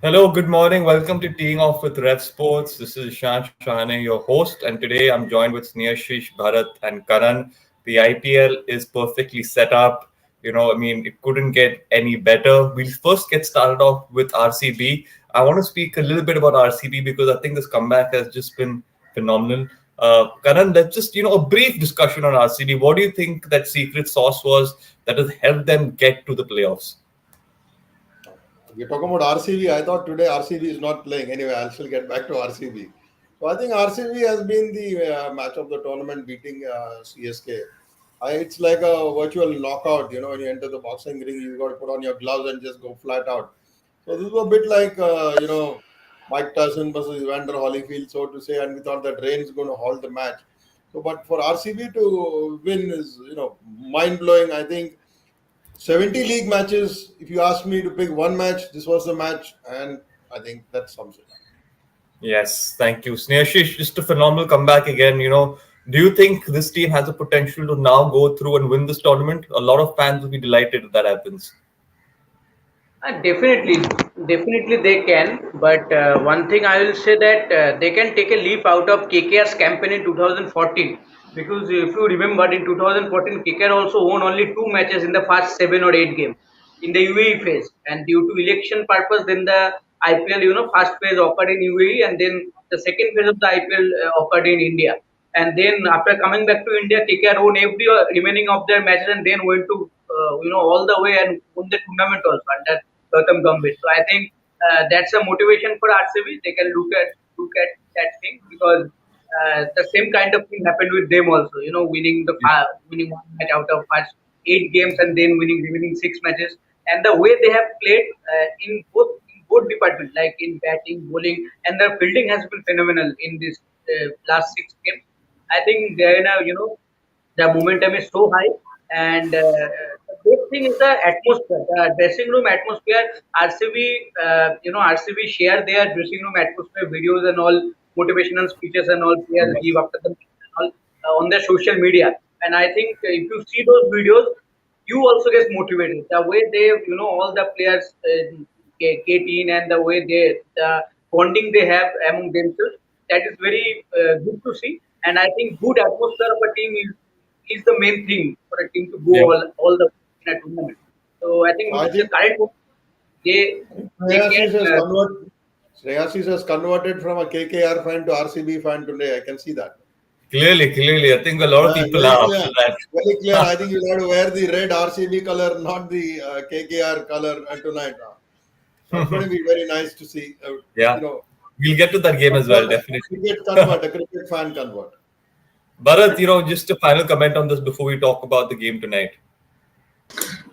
Hello, good morning. Welcome to Teeing Off with RevSportz. This is Ishan Shahane, your host, and today I'm joined with Sneashish, Bharat, and Karan. The IPL is perfectly set up. It couldn't get any better. We'll first get started off with RCB. I want to speak a little bit about RCB because I think this comeback has just been phenomenal. Karan, let's just, a brief discussion on RCB. What do you think that secret sauce was that has helped them get to the playoffs? You're talking about RCB. I thought today RCB is not playing. Anyway, I'll still get back to RCB. So I think RCB has been the match of the tournament, beating CSK. It's like a virtual knockout. When you enter the boxing ring, you got to put on your gloves and just go flat out. So this was a bit like Mike Tyson versus Evander Holyfield, so to say, and we thought that rain is going to halt the match. So, but for RCB to win is mind blowing. I think 70 league matches. If you ask me to pick one match, this was the match, and I think that sums it up. Yes, thank you. Sneashish, just a phenomenal comeback again. Do you think this team has the potential to now go through and win this tournament? A lot of fans will be delighted if that happens. Definitely, definitely they can. But one thing I will say that they can take a leap out of KKR's campaign in 2014. Because if you remember, in 2014, KKR also won only two matches in the first 7 or 8 games in the UAE phase. And due to election purpose, then the IPL, first phase occurred in UAE, and then the second phase of the IPL occurred in India. And then after coming back to India, KKR won every remaining of their matches, and then went to all the way and won the tournament also under Gautam Gambhir. So I think that's a motivation for RCB. They can look at that thing because the same kind of thing happened with them also. Winning one match out of first 8 games and then winning remaining 6 matches. And the way they have played in both departments, like in batting, bowling, and the fielding has been phenomenal in this last 6 games. I think they're in a the momentum is so high, and the big thing is the atmosphere, the dressing room atmosphere. RCB, RCB share their dressing room atmosphere videos and all motivational speeches and all players give after the match and all on their social media. And I think if you see those videos, you also get motivated. The way they, all the players get in, and the way the bonding they have among themselves, that is very good to see. And I think good atmosphere of a team is the main thing for a team to go Yeah. all the way in a tournament. So I think I with the think current moment, they Shreyas can has converted. Shreyas has converted from a KKR fan to RCB fan today. I can see that. Clearly. I think a lot of people Very are clear. after that. Very clear. I think you got to wear the red RCB color, not the KKR color tonight. That's going to be very nice to see. Yeah. We'll get to that game as well, definitely. Cricket convert, a cricket fan convert. Bharat, just a final comment on this before we talk about the game tonight.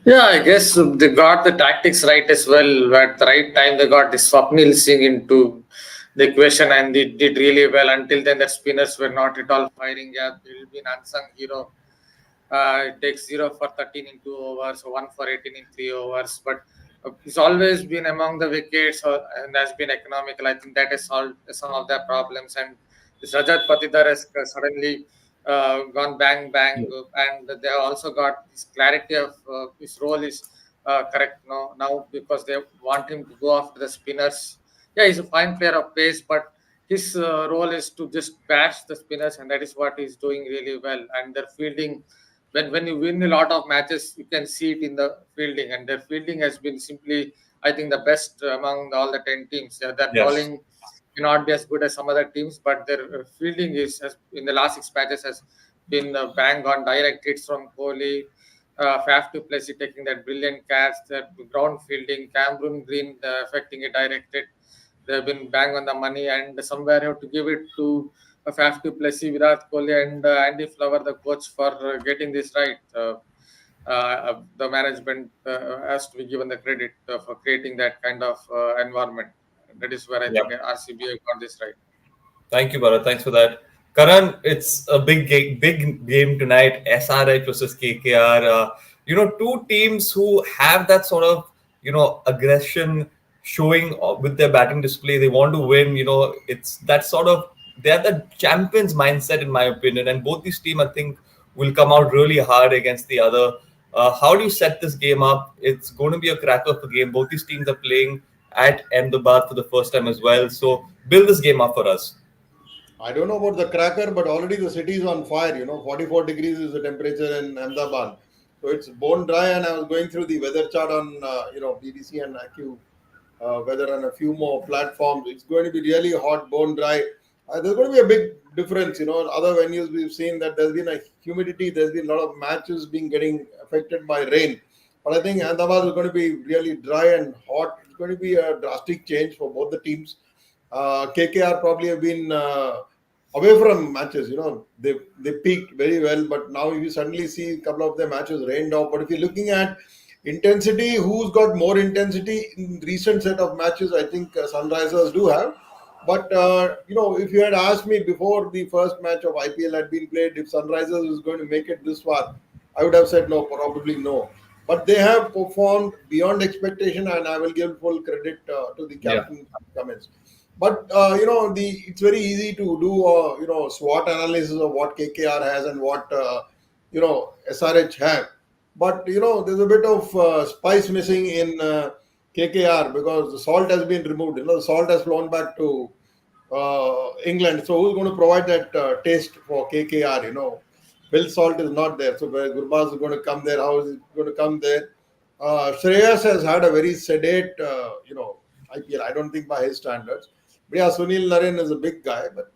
Yeah, I guess they got the tactics right as well. At the right time, they got the Swapnil Singh into the equation, and they did really well. Until then, the spinners were not at all firing. Yeah, he will be an unsung hero. It takes 0 for 13 in 2 overs, 1 for 18 in 3 overs. But he's always been among the wickets and has been economical. I think that has solved some of their problems. And this Rajat Patidar has suddenly gone bang bang, and they have also got this clarity of his role is correct now because they want him to go after the spinners. Yeah, he's a fine player of pace, but his role is to just bash the spinners, and that is what he's doing really well. And their fielding, when you win a lot of matches, you can see it in the fielding, and their fielding has been simply, I think, the best among all the 10 teams. Yeah, their Yes. bowling may not be as good as some other teams, but their fielding has in the last 6 matches has been bang on direct hits from Kohli. Faf du Plessis taking that brilliant catch, that ground fielding, Cameron Green affecting it direct hit. They've been bang on the money, and somewhere you have to give it to Faf du Plessis, Virat Kohli, and Andy Flower, the coach, for getting this right. The management has to be given the credit for creating that kind of environment. That is where I Yeah. think RCB got this right. Thank you, Bharat. Thanks for that. Karan, it's a big game tonight. SRH versus KKR. Two teams who have that sort of aggression showing with their batting display. They want to win. It's that sort of they have the champions mindset, in my opinion. And both these teams, I think, will come out really hard against the other. How do you set this game up? It's going to be a cracker of a game. Both these teams are playing at Ahmedabad for the first time as well. So build this game up for us. I don't know about the cracker, but already the city is on fire. 44 degrees is the temperature in Ahmedabad. So it's bone dry, and I was going through the weather chart on BBC and AQ weather and a few more platforms. It's going to be really hot, bone dry. There's going to be a big difference. Other venues we've seen that there's been a humidity. There's been a lot of matches being getting affected by rain. But I think Ahmedabad is going to be really dry and hot. It's going to be a drastic change for both the teams. KKR probably have been away from matches. They peaked very well, but now you suddenly see a couple of their matches rained off. But if you're looking at intensity, who's got more intensity in recent set of matches? I think Sunrisers do have. But if you had asked me before the first match of IPL had been played, if Sunrisers is going to make it this far, I would have said no, probably no. But they have performed beyond expectation, and I will give full credit to the captain comments. But it's very easy to do SWOT analysis of what KKR has and what SRH have. But there's a bit of spice missing in KKR because the salt has been removed. The salt has flown back to England. So who's going to provide that taste for KKR? Bill Salt is not there. So where Gurbaz is going to come there? How is it going to come there? Shreyas has had a very sedate, IPL. I don't think by his standards. But yeah, Sunil Narine is a big guy. But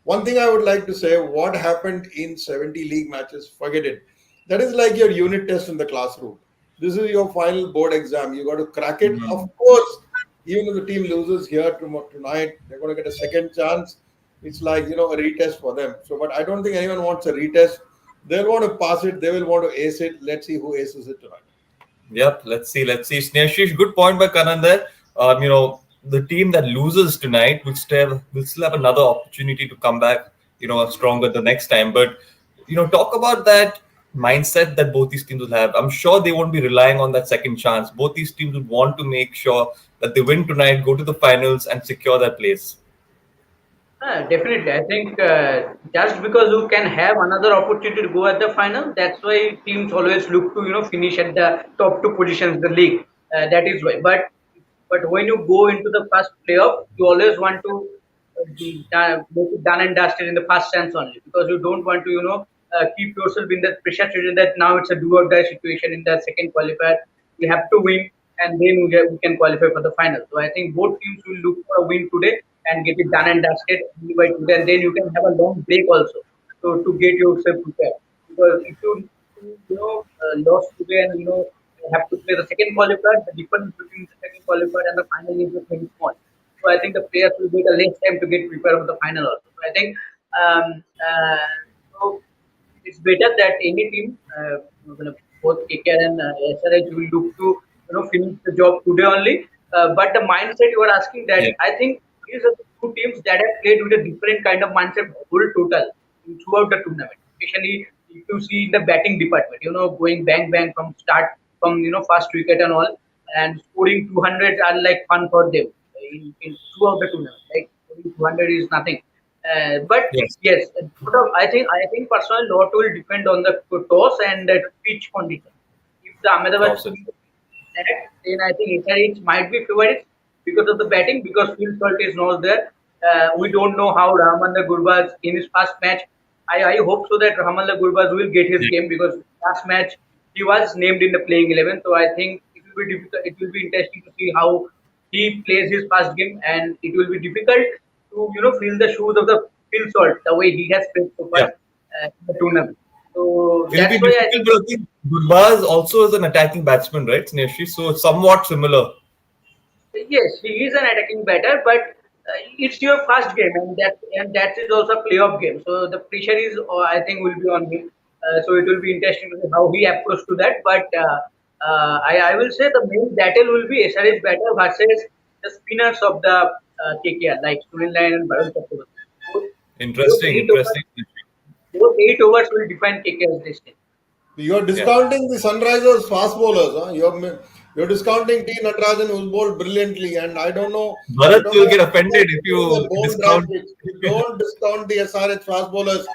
one thing I would like to say, what happened in 70 league matches, forget it. That is like your unit test in the classroom. This is your final board exam. You got to crack it. Mm-hmm. Of course, even if the team loses here tonight, they're going to get a second chance. It's like, a retest for them. So, but I don't think anyone wants a retest. They'll want to pass it. They will want to ace it. Let's see who aces it tonight. Yep, let's see. Sneashish, good point by Kanan there. The team that loses tonight will still have another opportunity to come back, stronger the next time. But, talk about that mindset that both these teams will have. I'm sure they won't be relying on that second chance. Both these teams would want to make sure that they win tonight, go to the finals, and secure their place. Definitely. I think just because you can have another opportunity to go at the final, that's why teams always look to finish at the top two positions in the league. That is why. But when you go into the first playoff, you always want to make it done and dusted in the first chance only, because you don't want to keep yourself in that pressure situation that now it's a do or die situation in the second qualifier. We have to win, and then we can qualify for the final. So I think both teams will look for a win today and get it done and dusted by today, and then you can have a long break also to get yourself prepared. Because if you lost today and have to play the second qualifier, the difference between the second qualifier and the final is very small. So I think the players will get a less time to get prepared for the final also. So I think so it's better that any team, both KKR and SRH, will look to finish the job today only. But the mindset you are asking, that I think these are the two teams that have played with a different kind of mindset whole total throughout the tournament. Especially if you see in the batting department, going bang bang from start, from first wicket and all, and scoring 200 are like fun for them in throughout the tournament. Like 200 is nothing. But yes, I think personally a lot will depend on the toss and the pitch condition. If the Ahmedabad team then I think SRH might be favorites because of the batting, because Phil Salt is not there. We don't know how Rahman Gurbaz in his first match. I hope so that Rahman Gurbaz will get his game, because last match he was named in the playing 11. So I think it will be difficult. It will be interesting to see how he plays his first game, and it will be difficult to fill the shoes of the Phil Salt the way he has played so far in the tournament. So that's why I think Gurbaz also is an attacking batsman, right, Snehashi? So somewhat similar. yes, he is an attacking batter, but it's your first game, and that is also a playoff game. So the pressure is, I think, will be on him. So it will be interesting to see how he approaches to that. But I will say the main battle will be SRH batter versus the spinners of the KKR, like Sunil Narine and Varun Chakravarti. Interesting. Those 8 overs will define KKR's destiny. You're discounting the Sunrisers fast bowlers. Huh? You're discounting T. Natarajan, who's bowled brilliantly, and I don't know. Bharat will get offended if you discount. You don't discount the SRH fast bowlers.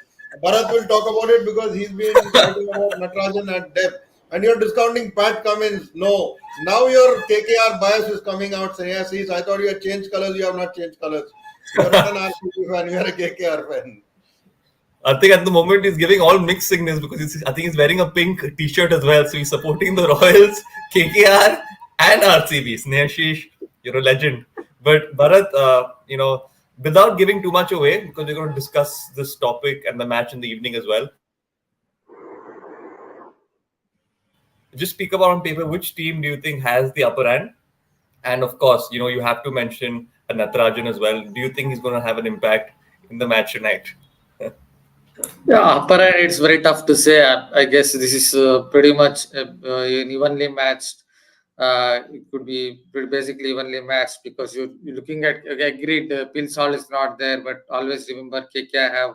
Bharat will talk about it because he's been talking about Natarajan at depth. and you're discounting Pat Cummins. No, now your KKR bias is coming out saying, yes, I thought you had changed colors. You have not changed colors. You're not an RCB fan. You're a KKR fan. I think at the moment he's giving all mixed signals because I think he's wearing a pink T-shirt as well. So he's supporting the Royals, KKR, and RCB. Snehashish, you're a legend. But Bharat, without giving too much away, because we're going to discuss this topic and the match in the evening as well. Just speak about on paper, which team do you think has the upper hand? And of course, you have to mention Natarajan as well. Do you think he's going to have an impact in the match tonight? Yeah, upper end, it's very tough to say. I guess this is pretty much an evenly matched. It could be basically evenly matched because you're looking at, okay, agreed, Pilsall is not there, but always remember KK have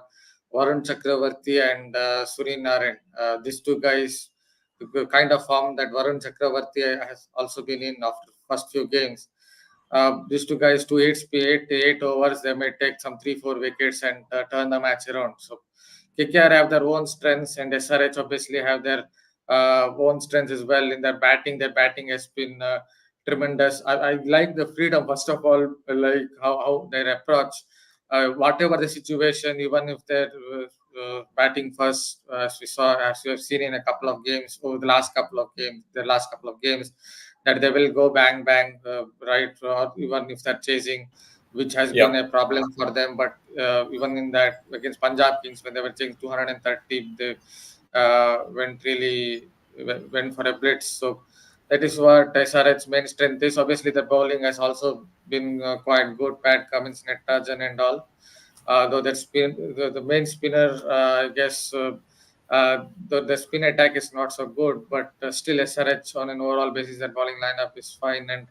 Varun Chakravarti and Suryanarayan. These two guys, the kind of form that Varun Chakravarti has also been in after first few games. These two guys, 8 overs, they may take some 3-4 wickets and turn the match around. So KKR have their own strengths, and SRH obviously have their own strengths as well in their batting. Their batting has been tremendous. I like the freedom, first of all, like how their approach, whatever the situation, even if they're batting first, as we have seen in a couple of games over the last couple of games, that they will go bang bang, right, or even if they're chasing, which has been a problem for them. But even in that against Punjab Kings, when they were chasing 230, they went for a blitz. So that is what SRH's main strength is. Obviously, the bowling has also been quite good. Pat Cummins, Natarajan, and all. Though the main spinner, I guess. The spin attack is not so good, but still SRH on an overall basis, that bowling lineup is fine, and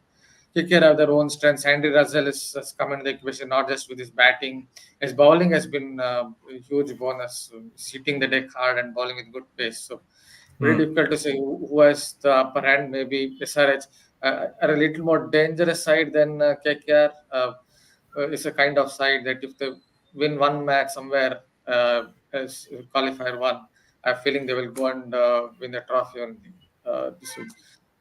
KKR have their own strengths. Andy Russell has come into the equation not just with his batting. His bowling has been a huge bonus, hitting the deck hard and bowling with good pace. So very difficult to say who has the upper hand. Maybe SRH are a little more dangerous side than KKR. It's a kind of side that if they win one match somewhere as qualifier one, I'm feeling they will go and win the trophy only.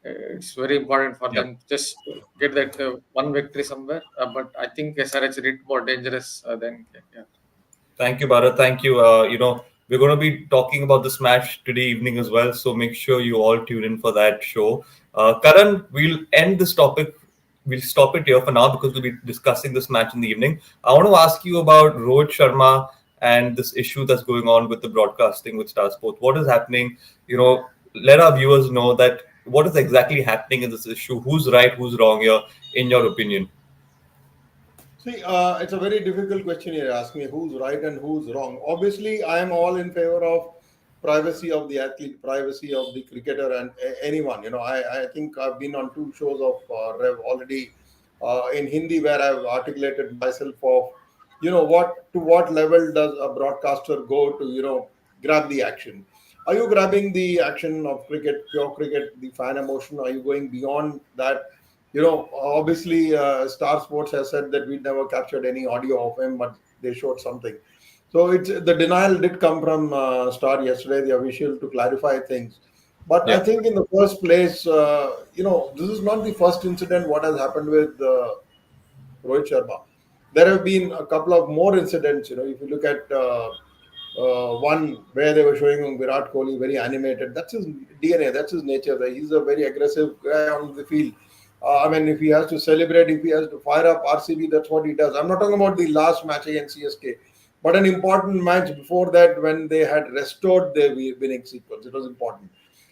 It's very important for them just to get that one victory somewhere. But I think SRH is a little more dangerous than KKR. Thank you, Bharat. Thank you. We're going to be talking about this match today evening as well, so make sure you all tune in for that show. Karan, we'll end this topic. We'll stop it here for now because we'll be discussing this match in the evening. I want to ask you about Rohit Sharma and this issue that's going on with the broadcasting with Star Sports. What is happening? Let our viewers know that what is exactly happening in this issue. Who's right, who's wrong here, in your opinion? See, it's a very difficult question you're asking me, who's right and who's wrong. Obviously, I am all in favor of privacy of the athlete, privacy of the cricketer and anyone. I think I've been on 2 shows of Rev already in Hindi where I've articulated myself of, what level does a broadcaster go to, grab the action. Are you grabbing the action of cricket, pure cricket, the fan emotion? Are you going beyond that? Obviously, Star Sports has said that we never captured any audio of him, but they showed something. So the denial did come from Star yesterday, the official, to clarify things. But I think in the first place, this is not the first incident what has happened with Rohit Sharma. There have been a couple of more incidents. If you look at one where they were showing Virat Kohli very animated, that's his DNA, that's his nature. He's a very aggressive guy on the field. If he has to celebrate, if he has to fire up RCB, that's what he does. I'm not talking about the last match against CSK, but an important match before that when they had restored their winning sequence. It was important.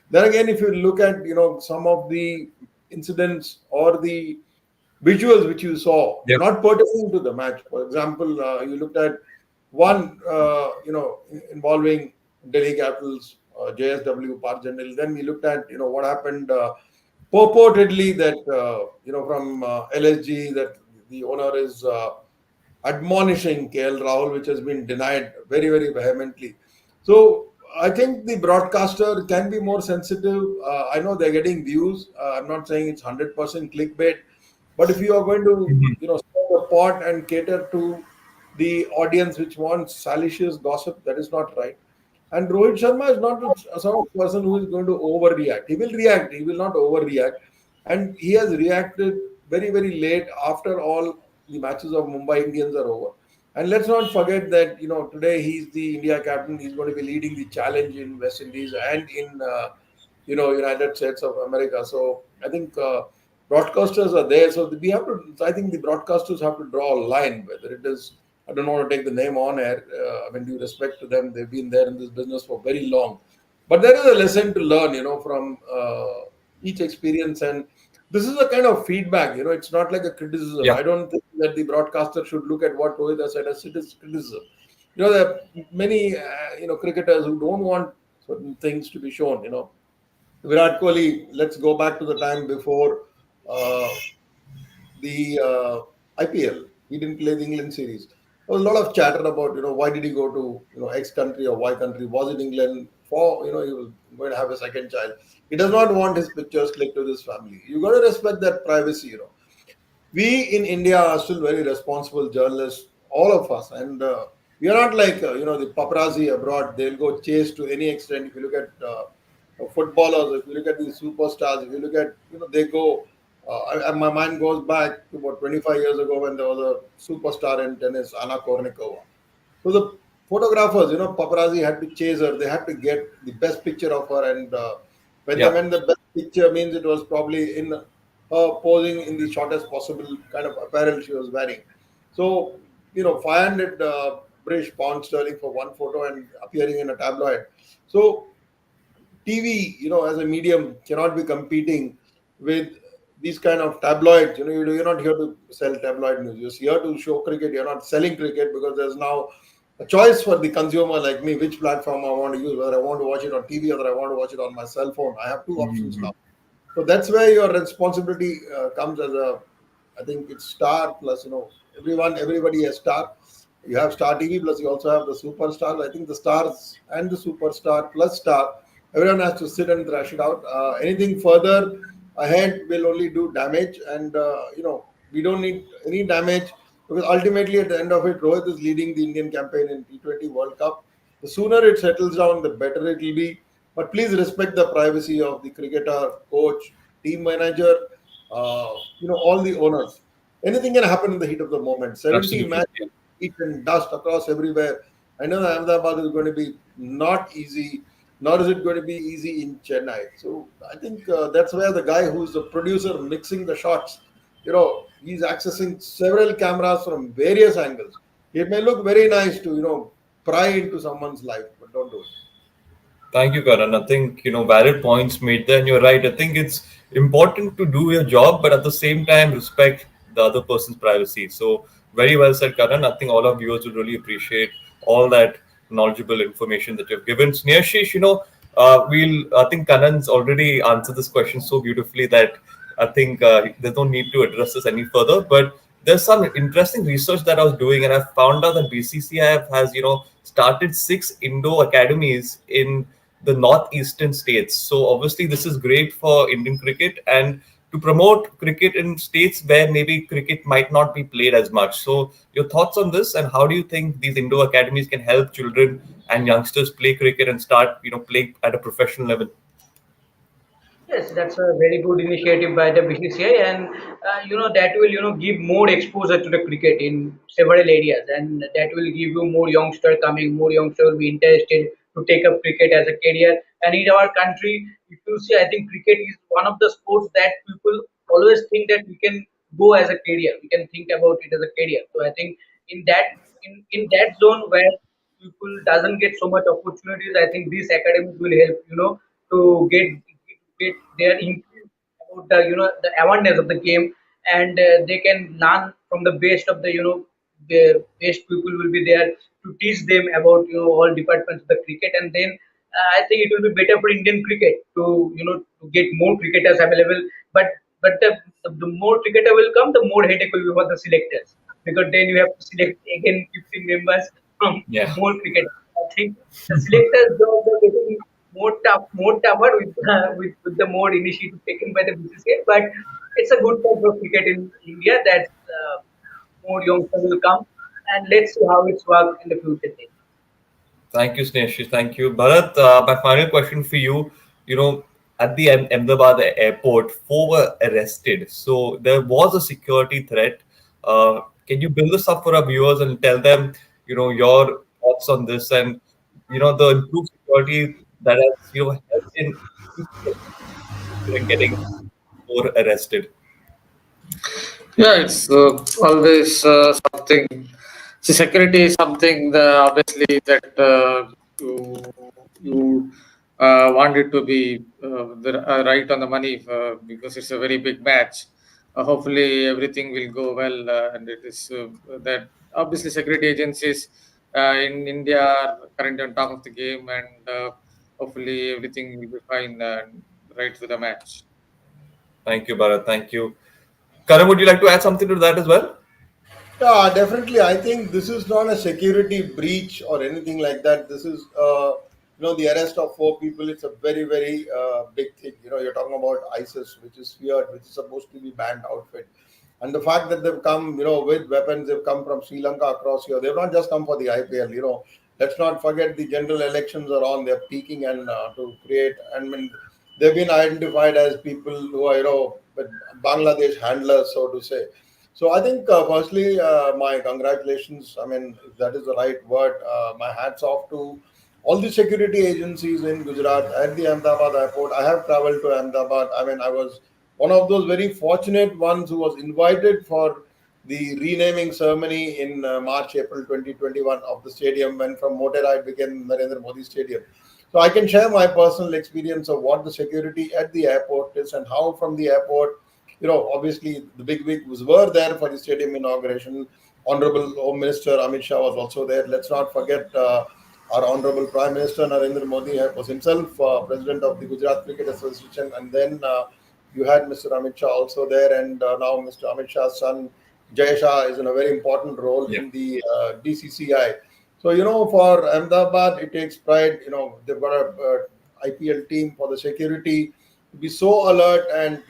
Then again, if you look at some of the incidents or the visuals which you saw, not pertaining to the match. For example, you looked at one, involving Delhi Capitals, JSW, Parjanil. Then we looked at what happened. Purportedly that from LSG that the owner is admonishing KL Rahul, which has been denied very, very vehemently. So I think the broadcaster can be more sensitive. I know they're getting views. I'm not saying it's 100% clickbait, but if you are going to stir the pot and cater to the audience which wants salacious gossip, that is not right. And Rohit Sharma is not a sort of person who is going to overreact. He will react, he will not overreact. And he has reacted very, very late after all the matches of Mumbai Indians are over. And let's not forget that, today he's the India captain. He's going to be leading the challenge in West Indies and in, United States of America. So I think broadcasters are there. So we have to, I think the broadcasters have to draw a line, whether it is, I don't want to take the name on air. I mean, due respect to them, they've been there in this business for very long. But there is a lesson to learn, from each experience. And this is a kind of feedback, it's not like a criticism. Yeah. I don't think that the broadcaster should look at what Rohit has said as it is criticism. There are many, cricketers who don't want certain things to be shown, Virat Kohli, let's go back to the time before uh, the IPL. He didn't play the England series. There was a lot of chatter about, why did he go to, X country or Y country? Was it England for, he was going to have a second child? He does not want his pictures clicked to his family. You got to respect that privacy, We in India are still very responsible journalists, all of us. And we are not like, the paparazzi abroad. They'll go chase to any extent. If you look at footballers, if you look at the superstars, if you look at, they go. My mind goes back to about 25 years ago when there was a superstar in tennis, Anna Kournikova. So the photographers, paparazzi had to chase her. They had to get the best picture of her, and when they Yeah. meant the best picture means it was probably in her posing in the shortest possible kind of apparel she was wearing. So 500 British pounds sterling for one photo and appearing in a tabloid. So TV, as a medium, cannot be competing with these kind of tabloids. You're not here to sell tabloid news. You're here to show cricket. You're not selling cricket because there's now a choice for the consumer like me, which platform I want to use, whether I want to watch it on TV or whether I want to watch it on my cell phone. I have two options Mhm. now. So that's where your responsibility comes as a, I think it's Star plus, everybody has Star. You have Star TV plus you also have the Superstars. I think the Stars and the Superstar plus Star, everyone has to sit and thrash it out. Anything further ahead will only do damage, and we don't need any damage because ultimately at the end of it, Rohit is leading the Indian campaign in T20 World Cup. The sooner it settles down, the better it will be. But please respect the privacy of the cricketer, coach, team manager, all the owners. Anything can happen in the heat of the moment. 70 Absolutely. matches, heat and dust across everywhere. I know that Ahmedabad is going to be not easy, nor is it going to be easy in Chennai. So I think that's where the guy who's the producer mixing the shots, he's accessing several cameras from various angles. It may look very nice to, pry into someone's life, but don't do it. Thank you, Karan. I think, valid points made there, and you're right. I think it's important to do your job, but at the same time, respect the other person's privacy. So, very well said, Karan. I think all our viewers would really appreciate all that knowledgeable information that you've given. Sneashish, I think Karan's already answered this question so beautifully that I think there's no need to address this any further. But there's some interesting research that I was doing, and I found out that BCCI has, started 6 indoor academies in the northeastern states. So obviously, this is great for Indian cricket and to promote cricket in states where maybe cricket might not be played as much. So your thoughts on this, and how do you think these indoor academies can help children and youngsters play cricket and start, playing at a professional level? Yes, that's a very good initiative by the BCCI, and that will give more exposure to the cricket in several areas, and that will give you more youngster coming, more youngster will be interested to take up cricket as a career. And in our country, if you see, I think cricket is one of the sports that people always think that we can go as a career, we can think about it as a career. So I think in that zone where people doesn't get so much opportunities, I think these academies will help to get their increase about the the awareness of the game, and they can learn from the best of the best people will be there to teach them about all departments of the cricket. And then I think it will be better for Indian cricket to to get more cricketers available. But the more cricketer will come, the more headache will be for the selectors, because then you have to select again 15 members from Yeah. more cricket. I think the selectors jobs are getting more tougher with the more initiative taken by the BCCI. But it's a good time for cricket in India that more youngsters will come, and let's see how it's worked in the future. Thank you, Snehashi. Thank you, Bharat. My final question for you. You know, at the Ahmedabad airport, four were arrested. So there was a security threat. Can you build this up for our viewers and tell them, your thoughts on this and the improved security that has helped in getting more arrested. Yeah, it's always something. So security is something obviously that you want it to be right on the money because it's a very big match. Hopefully everything will go well, and it is that obviously security agencies in India are currently on top of the game, and hopefully everything will be fine right through the match. Thank you, Bharat. Thank you. Karan, would you like to add something to that as well? Yeah, definitely. I think this is not a security breach or anything like that. This is, the arrest of four people. It's a very, very big thing. You're talking about ISIS, which is feared, which is supposed to be banned outfit. And the fact that they've come, with weapons, they've come from Sri Lanka across here. They've not just come for the IPL. Let's not forget the general elections are on. They're peaking and to create. I mean, they've been identified as people who are, Bangladesh handlers, so to say. So I think, firstly, my congratulations. I mean, if that is the right word, my hats off to all the security agencies in Gujarat at the Ahmedabad airport. I have traveled to Ahmedabad. I mean, I was one of those very fortunate ones who was invited for the renaming ceremony in March, April 2021 of the stadium when from Motera it became Narendra Modi Stadium. So I can share my personal experience of what the security at the airport is and how from the airport, obviously the big wigs were there for the stadium inauguration. Honorable Home Minister Amit Shah was also there. Let's not forget our Honorable Prime Minister Narendra Modi was himself President of the Gujarat Cricket Association, and then you had Mr. Amit Shah also there, and now Mr. Amit Shah's son Jay Shah is in a very important role Yeah. in the DCCI. So for Ahmedabad, it takes pride. They've got a IPL team for the security to be so alert, and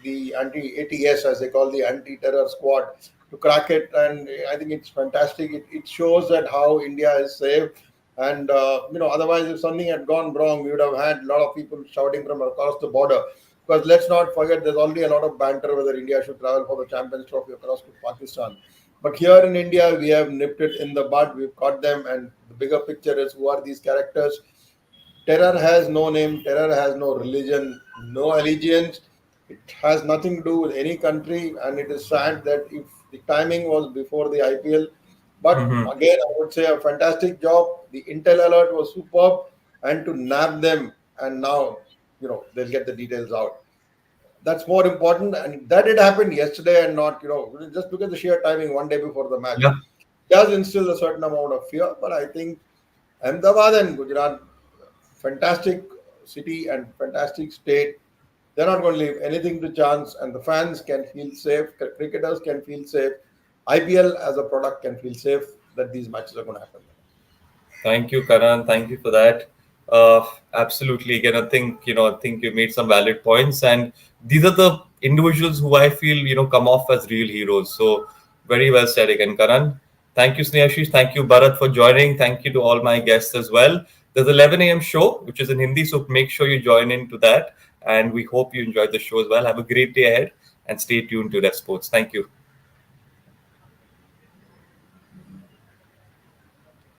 the anti-ATS, as they call the anti-terror squad, to crack it. And I think it's fantastic. It shows that how India is safe. And otherwise, if something had gone wrong, we would have had a lot of people shouting from across the border. Because let's not forget, there's already a lot of banter whether India should travel for the Champions Trophy across to Pakistan. But here in India, we have nipped it in the bud. We've caught them, and the bigger picture is who are these characters. Terror has no name, terror has no religion, no allegiance. It has nothing to do with any country, and it is sad that if the timing was before the IPL. But Hmm. again, I would say a fantastic job. The intel alert was superb, and to nab them, and now they'll get the details out. That's more important, and that did happen yesterday, and not just because the sheer timing one day before the match Yeah. does instill a certain amount of fear. But I think Ahmedabad and Gujarat, fantastic city and fantastic state. They're not going to leave anything to chance, and the fans can feel safe. Cricketers can feel safe. IPL as a product can feel safe that these matches are going to happen. Thank you, Karan. Thank you for that. Absolutely. Again, I think you made some valid points, and these are the individuals who I feel come off as real heroes. So very well said again, Karan. Thank you, Snehashish. Thank you, Bharat, for joining. Thank you to all my guests as well. There's 11 a.m. show, which is in Hindi, so make sure you join into that. And we hope you enjoyed the show as well. Have a great day ahead, and stay tuned to RevSportz. Thank you.